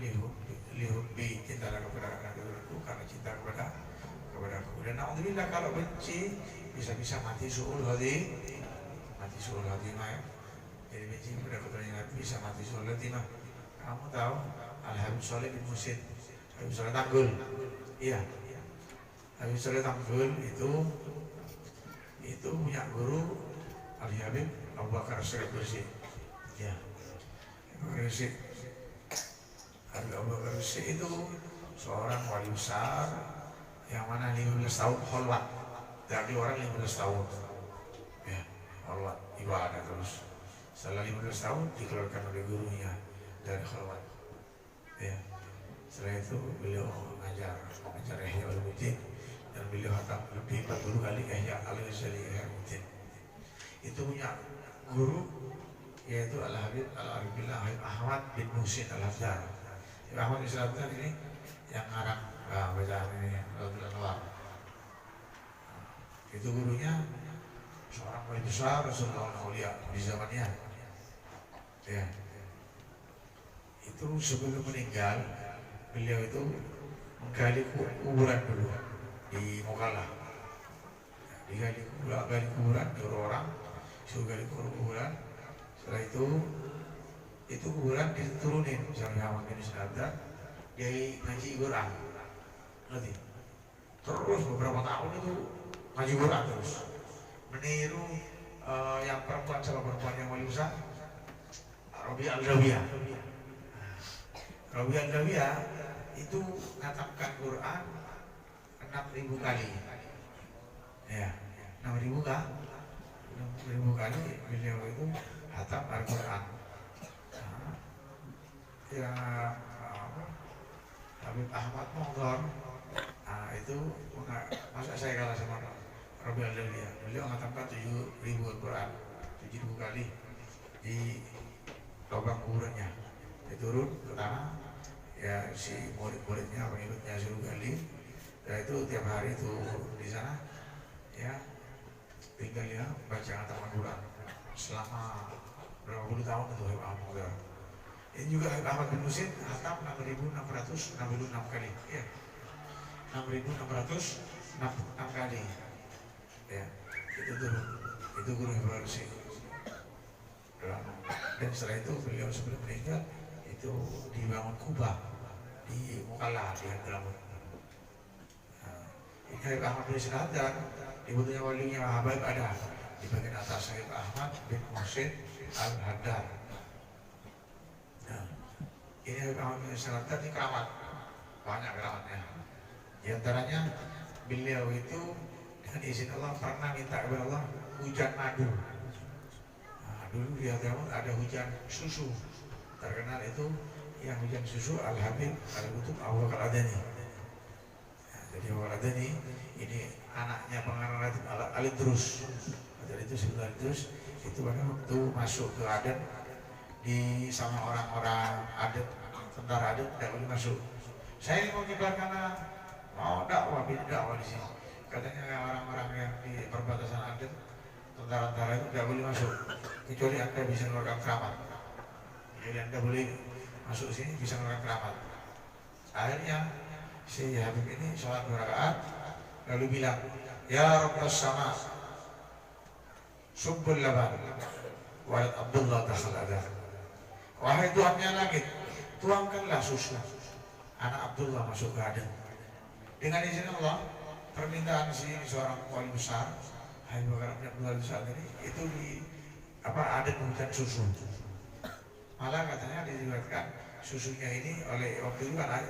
lihubbi, cintalah kepada anak keturunanku karena cinta kepadaku. Dan alhamdulillah kalau benci bisa mati suul hatimah ya. Jadi benci kepada keturunan Nabi bisa mati suul hatimah. Kamu tahu Al-Habib Sholeh bin Musid, Habib Sholeh Tanggul, iya. Habib Sholeh Tanggul itu punya guru Al-Habib Abu Bakar Syekh Bursi. Ya, Abu Bakar Syekh itu seorang wali besar yang mana 15 tahun kholwat, dari orang 15 tahun ya, kholwat ibadah terus. Setelah 15 tahun dikeluarkan oleh gurunya dari kholwat ya. Setelah itu beliau mengajar Ihya Ulumuddin, dan beliau hatam lebih 40 kali Ihya Ulumuddin. Itu punya guru yaitu Al-Habib Al-Arifillah Ahmad bin Muhsin Al-Hafdar. Ahmad bin Al-Hafdar ini yang ngarang bacaan ini Al-Anwar. Itu gurunya seorang wali besar Rasulullah Aulia di zamannya. Ya. Itu sebelum meninggal, beliau itu menggali kuburan dulu di Mokala. Digali kuburan, nyuruh orang suruh gali kuburan. Setelah itu kuburan diturunin sampai Ahmad bin Al-Hafdar, dia ngaji Quran, ngerti? Terus beberapa tahun itu ngaji Quran terus, meniru yang perempuan sama perempuan yang wali besar, Rabi Al-Dawiyah. Rabi Al-Dawiyah itu ngatamkan Quran 6.000 kali, ya 6.000 kali beliau itu hatam Al-Quran. Ya Habib Ahmad Monggor, itu masa saya kalah sama Rabi Al-Dawiyah. Beliau mengatakan 7.000 Al-Quran 7.000 kali di lubang kuburannya. Dia turun ke tanah, ya si murid-muridnya pengikutnya suruh gali. Dan itu tiap hari itu di sana, ya tinggal ya baca hataman Quran selama berapa puluh tahun itu Habib Ahmad Monggor. Ini juga Habib Ahmad bin Muhsin hatam 6.666 kali, ya 6.666 kali, ya itu guru Habib Muhsin. Dan setelah itu beliau sebelum meninggal itu dibangun kubah di Mukalla di Hadramaut. Ini Habib Ahmad bin Sinadar, ibunya walinya Habib ada di bagian atas Habib Ahmad bin Muhsin Al-Haddad. Nah, ini Habib Ahmad bin Sinadar ini keramat, banyak keramatnya. Di antaranya beliau itu dengan izin Allah pernah minta kepada Allah hujan madu. Nah, dulu di Hadramaut ada hujan susu, terkenal itu yang hujan susu Al-Habib Al-Qutub Abu Bakar Adani. Nah, jadi Abu Bakar Adani ini anaknya pengarang Ratib Al-Idrus. Jadi itu sebenarnya itu pada waktu masuk ke Aden di sama orang-orang Aden, tentara Aden tidak boleh masuk. Saya ini mau nyebar karena mau dakwah di sini. Katanya orang-orang yang di perbatasan Aden, tentara-tentara itu tidak boleh masuk kecuali Anda bisa melakukan keramat. Jadi Anda boleh masuk sini bisa melakukan keramat. Akhirnya si Habib ini sholat 2 rakaat lalu bilang, ya Rabbas sama subbul laban walad Abdullah takhalada. Wahai Tuhannya langit, tuangkanlah susu anak Abdullah masuk ke Aden. Dengan izin Allah, permintaan si seorang wali besar Habib Bakar bin Abdullah Al-Sadari itu di Aden hujan susu. Malah katanya diriwayatkan susunya ini oleh waktu itu kan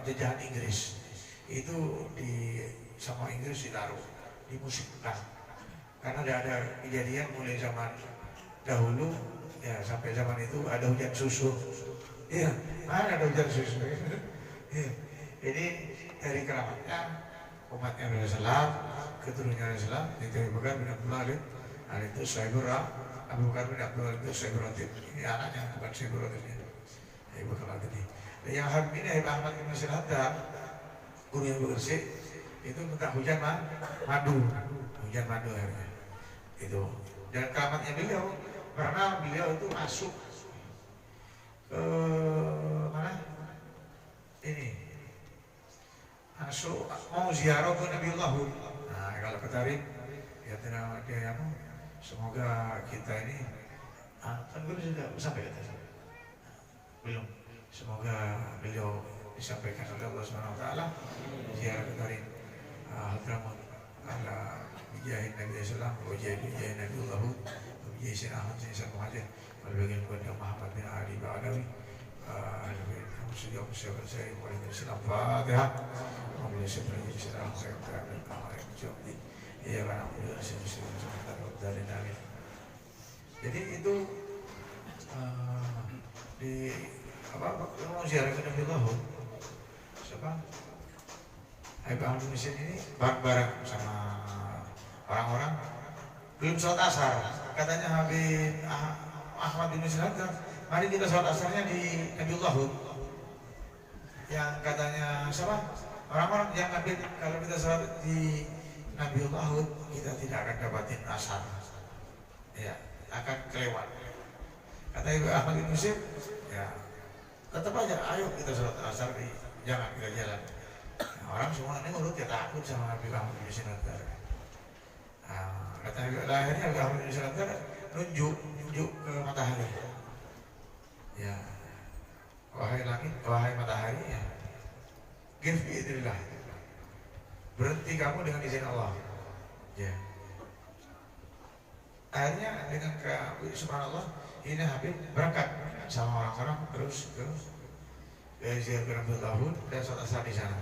jajahan Inggris itu di sama Inggris ditaruh dimusimkan karena ada kejadian mulai zaman dahulu ya sampai zaman itu ada hujan susu. Iya, mana ada hujan susu? Ya. Jadi dari keramatnya umatnya Rasulullah, keturunannya Rasulullah itu Abu Bakar bin Abdullah itu Sayyidul Abu Bakar bin Abdullah itu Sayyidul Ratib. Ini anaknya bukan Sayyidul Ratibnya. Abu Bakar ini. Dan yang Habib ini Habib Ahmad bin Sinadar, guru yang bersih itu minta hujan madu, hujan madu akhirnya. Itu. Dan keramatnya beliau karena beliau itu masuk ke mana? Ini masuk mau ziarah ke Nabiullah Hud. Nah, kalau ke Tarif ya tenang dia yang semoga kita ini kan belum sudah sampai ke atas. Belum. Semoga beliau disampaikan oleh Allah Subhanahu wa taala ziarah ke Tarif Hadramaut ala bijahin Nabi sallallahu alaihi wasallam bijahin Nabiullah Hud bijahin Sayyidina Ahmad Sayyidina Muhammad wal bagian kepada Muhammad bin Ali Ba'alawi Sejauh saya mulai dari Islam Fatihah, mulai sebenarnya Islam saya berada di jauh di, ya karena mulai dari Nabi. Jadi itu di apa mau ziarah ke Nabi Allah, siapa? Habib Ahmad bin Muhsin ini bareng sama orang-orang belum sholat asar, katanya Habib Ahmad bin Muhsin mari kita sholat asarnya di Nabi Allah. Yang katanya siapa? Orang-orang yang ngambil kalau kita sholat di Nabiullah Hud kita tidak akan dapatin asar, ya akan kelewat. Kata Ibu Ahmad bin Muhsin, ya tetap aja, ayo kita sholat asar di jangan kita jalan. Nah, orang semua ini menurut ya takut sama Nabi Ahmad bin Muhsin. Kata akhirnya Nabi Ahmad bin Muhsin nunjuk ke matahari. Ya. Wahai langit, wahai matahari, ya. Give biidznillah. Berhenti kamu dengan izin Allah. Ya. Akhirnya dengan subhanallah, ini Habib berangkat sama orang-orang terus ke ziarah ke Nabiullah Hud dan sholat asar di sana.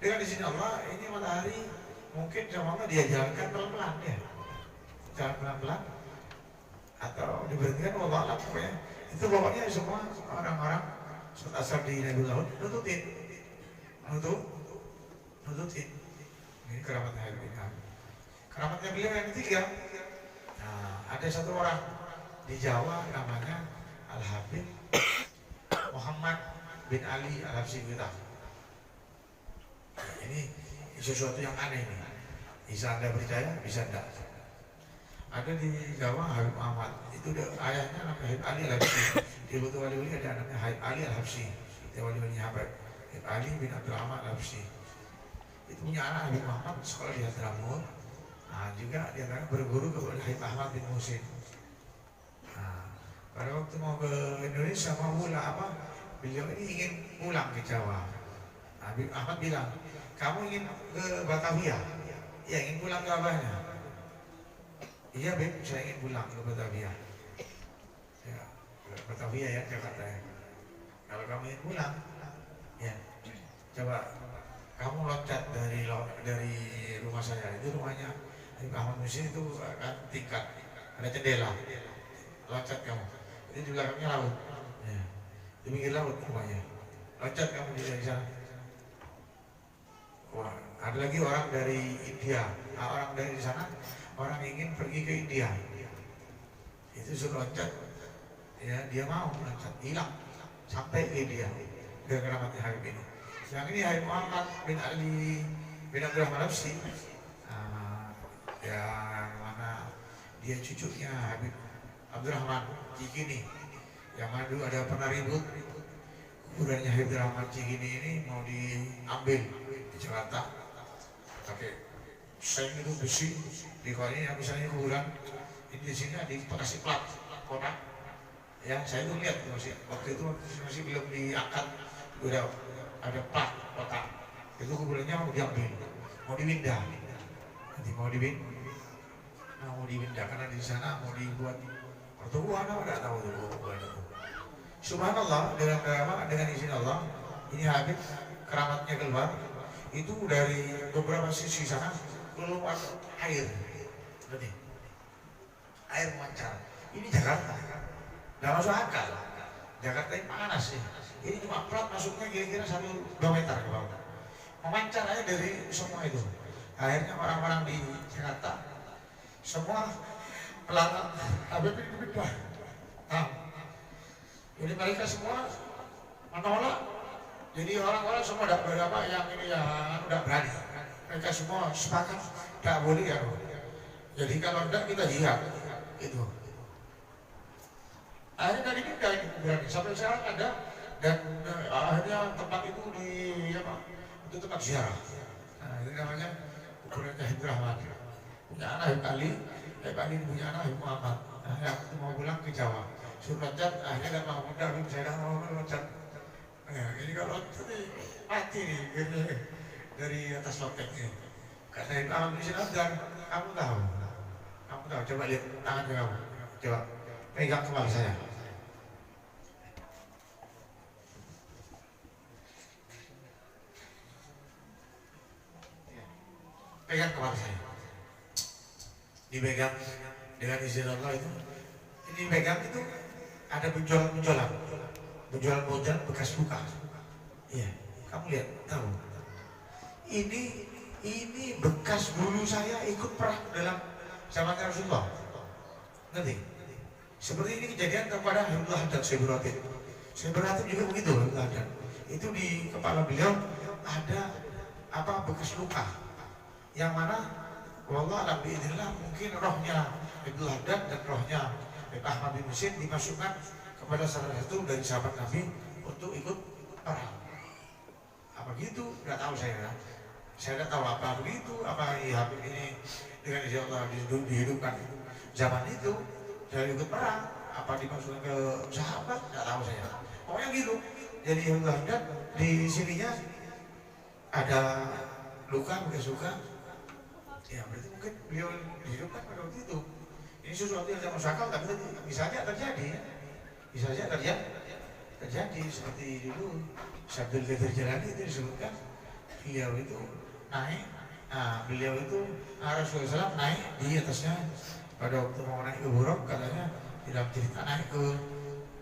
Dengan izin Allah, ini matahari mungkin sama Allah dia jalankan pelan-pelan ya. Jalan pelan-pelan atau diberhentikan Allah pokoknya. Itu pokoknya semua orang-orang sholat asar di Nabiullah Hud nututin. Ini keramatnya Habib ini. Keramatnya beliau yang ketiga. Nah, ada satu orang di Jawa namanya Al-Habib Muhammad bin Ali Al-Habsyi kita. Ini sesuatu yang aneh ini. Bisa Anda percaya, bisa enggak. Ada di Jawa Habib Muhammad itu ayahnya namanya Habib Ali Al-Habsyi. Di Butuh Wali-Wali ada namanya Habib Ali Al-Habsyi. Itu wali-wali Habib Ali bin Abdul Rahman Al-Habsyi. Itu punya anak Habib Muhammad sekolah di Hadramaut. Nah, juga dia berguru kepada Habib Ahmad bin Muhsin. Nah, pada waktu mau ke Indonesia mau pula beliau ini ingin pulang ke Jawa. Habib Ahmad bilang, kamu ingin ke Batavia? Ya, ingin pulang ke abahnya. Iya Beb, saya ingin pulang ke Batavia. Ya, ke Batavia ya, Jakarta ya. Kalau kamu ingin pulang, ya coba kamu loncat dari rumah saya. Itu rumahnya Habib Ahmad Musin itu kan tingkat, ada jendela. Loncat kamu. Itu di belakangnya laut. Ya. Di pinggir laut rumahnya. Loncat kamu di sana. Wah, ada lagi orang dari India. Nah, orang dari sana, orang ingin pergi ke India. Itu suruh loncat. Ya, dia mau loncat, hilang sampai ke India. Dengan keramatnya Habib ini. Yang ini Habib Muhammad bin Ali bin Abdurrahman Absi. Yang mana dia cucunya Habib Abdurrahman Cikini. Yang mana dulu ada pernah ribut. Kuburannya Habib Abdurrahman Cikini ini mau diambil di Jakarta. Pakai seng itu besi di kawalnya, misalnya kuburan ini di sini dikasih plat kotak. Ya, saya tuh lihat masih waktu itu masih belum diangkat, udah ada plat kotak. Itu kuburannya mau diambil, mau dipindah. Nanti mau dipindah karena di sana mau dibuat pertubuhan, nggak tahu tuh kuburan itu. Subhanallah, dengan izin Allah, ini Habib keramatnya keluar. Itu dari beberapa sisi sana keluar air, berarti air memancar. Ini Jakarta, nggak masuk akal. Jakarta ini panas sih. Ini cuma plat masuknya kira-kira 1-2 meter ke bawah. Memancar air dari semua itu. Akhirnya orang-orang di Jakarta semua pelanggan Habib ini pindah. Jadi mereka semua menolak. Jadi orang-orang semua tidak berapa yang ini yang tidak berani. Mereka semua sepakat tidak boleh ya. Jadi kalau tidak kita jihad itu. Akhirnya dari pindah ini berani sampai sekarang ada, dan akhirnya tempat itu itu tempat ziarah. Nah, itu namanya kuburannya Habib Rahman. Punya anak Habib Ali punya anak Habib Muhammad. Nah, yang mau pulang ke Jawa. Suruh loncat, akhirnya kan mau muda, saya kan mau loncat. Ya, ini kalau loncat nih, mati nih dari atas lotengnya. Karena itu alam di sini dan kamu tahu, coba lihat tangan kamu, coba pegang kepala saya. Pegang kepala saya, dipegang dengan izin Allah itu. Ini pegang itu ada benjolan bekas luka. Iya, kamu lihat, tahu? Ini bekas bulu saya ikut perang dalam zaman Rasulullah. Nanti seperti ini kejadian kepada Abdullah Haddad Syekh Ratib juga begitu. Itu di kepala beliau ada bekas luka, yang mana wallah alam biidznillah mungkin rohnya Abdullah Haddad dan rohnya Ahmad bin Musin dimasukkan kepada salah satu dari sahabat Nabi untuk ikut perang. Apa gitu? Nggak tahu saya. Saya nggak tahu apa begitu. Apa Habib ini dengan izin Allah dihidupkan zaman itu dari ikut perang? Apa dimasukkan ke sahabat? Nggak tahu saya. Pokoknya gitu. Jadi Abdullah Haddad di sininya ada luka, bekas luka. Ya berarti mungkin beliau dihidupkan pada waktu itu. Ini sesuatu yang tidak masuk akal, tapi bisa saja terjadi. Bisa saja terjadi seperti dulu Syabdul Qadir Jalani itu disebutkan beliau itu naik. Beliau itu Rasulullah SAW naik di atasnya pada waktu mau naik ke Buruk, katanya dalam cerita naik ke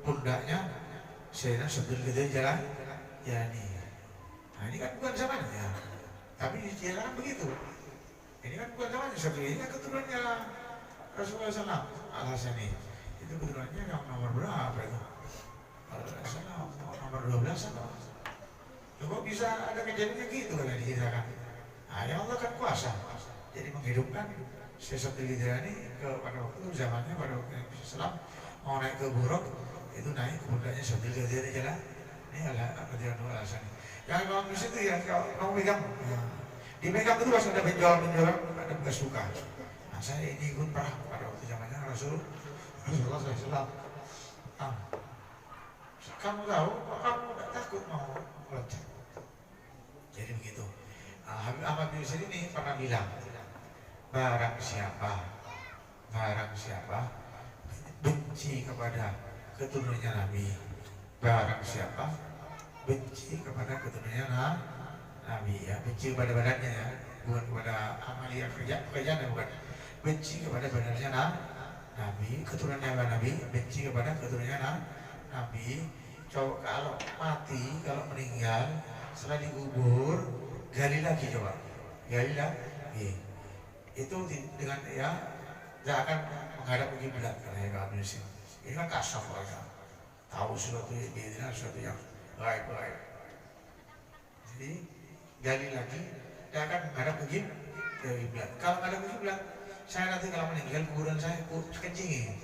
pundaknya Sayyidina Syabdul Qadir Jalani. Ya ini kan bukan zamannya, tapi diceritakan begitu. Ini kan bukan zamannya, Syabdul ini kan keturunannya Rasulullah SAW Al-Hasani. Itu keturunannya yang nomor berapa itu? Nomor 12 atau? Kok bisa ada kejadiannya gitu kan diceritakan? Ya Allah kan kuasa. Jadi menghidupkan Syekh Jalani pada waktu itu zamannya pada waktu Nabi SAW mau naik ke Buruk, itu naik ke pundaknya Syekh Jalani. Ini Al-Hasani. Yang Imam Musin itu ya kamu pegang. Dipegang itu pas ada benjolan, ada bekas luka. Nah, saya ini ikut perang pada waktu zamannya Rasulullah SAW. Kamu tahu, kamu nggak takut mau loncat. Jadi begitu. Habib Ahmad bin Husain ini pernah bilang, barang siapa benci kepada keturunannya Nabi, barang siapa benci kepada keturunannya Nabi, ya benci kepada badannya, ya bukan kepada amalia pekerjaan, ya bukan, benci kepada badannya Nabi, keturunannya Nabi, benci kepada keturunannya Nabi. Coba kalau mati, kalau meninggal, setelah dikubur, gali lagi, coba gali lagi. Itu dengan ya tidak akan menghadap ke kiblat karena ya kami ini kan kasaf mereka tahu sesuatu yang gaib. Jadi gali lagi, dia akan menghadap ke kiblat. Kalau menghadap ke kiblat, saya nanti kalau meninggal kuburan saya kencingi,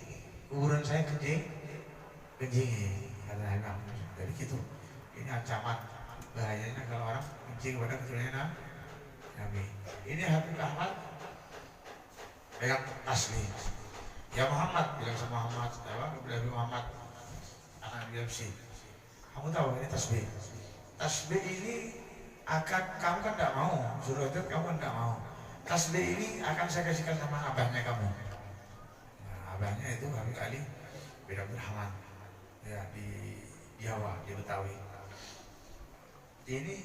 karena enak. Jadi gitu. Ini ancaman bahayanya kalau orang benci kepada keturunannya Nabi. Ini Habib Ahmad pegang tasbih. Ya Muhammad, bilang sama Muhammad, Nabi Muhammad, anak Nabi. Kamu tahu ini tasbih. Tasbih ini akan kamu kan tidak mau, suruh itu kamu kan tidak mau. Tasbih ini akan saya kasihkan sama abahnya kamu. Nah, abahnya itu Habib Ali bin Abdul Rahman, ya di Jawa, di Betawi. Ini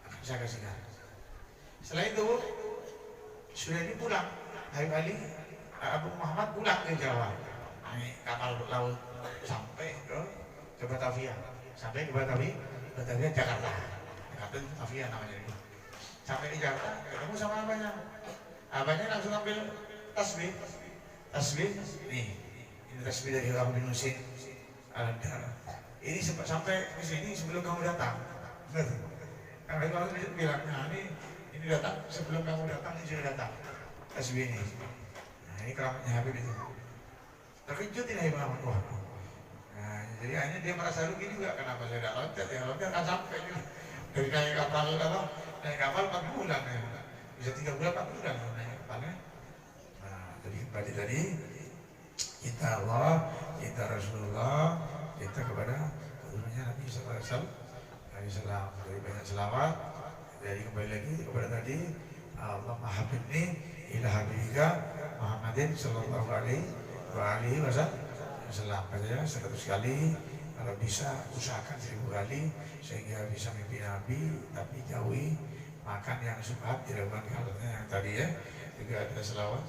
akan saya kasihkan. Setelah itu sudah ini pulang, Habib Ali Abu Muhammad pulang ke Jawa, naik kapal laut sampai ke Batavia, Batavia Jakarta itu Batavia namanya itu. Sampai di Jakarta ketemu sama abahnya langsung ambil tasbih nih, ini tasbih dari Habib bin Husain Al-Dar. Ini sampai ke sini sebelum kamu datang. Karena kalau bilang, nah ini datang sebelum kamu datang, ini sudah datang tasbih ini. Nah ini keramatnya Habib itu. Terkejut ini Habib Ahmad. Nah jadi akhirnya dia merasa rugi juga, kenapa saya tidak loncat kan sampai juga. Dari naik kapal 4 bulan ya. Bisa 3 bulan 4 bulan naik kapalnya. Nah jadi kembali tadi, kita Allah, kita Rasulullah, kita kepada keturunannya Nabi Sallallahu Alaihi Wasallam. Dari banyak selawat. Jadi kembali lagi kepada tadi, Allah mahabibni ila habibika Muhammadin Sallallahu Alaihi Wasallam. Katanya 100 kali, kalau bisa usahakan 1000 kali sehingga bisa mimpi Nabi, tapi jauhi makan yang subhat, tidak bukan yang tadi ya. Juga ada selawat.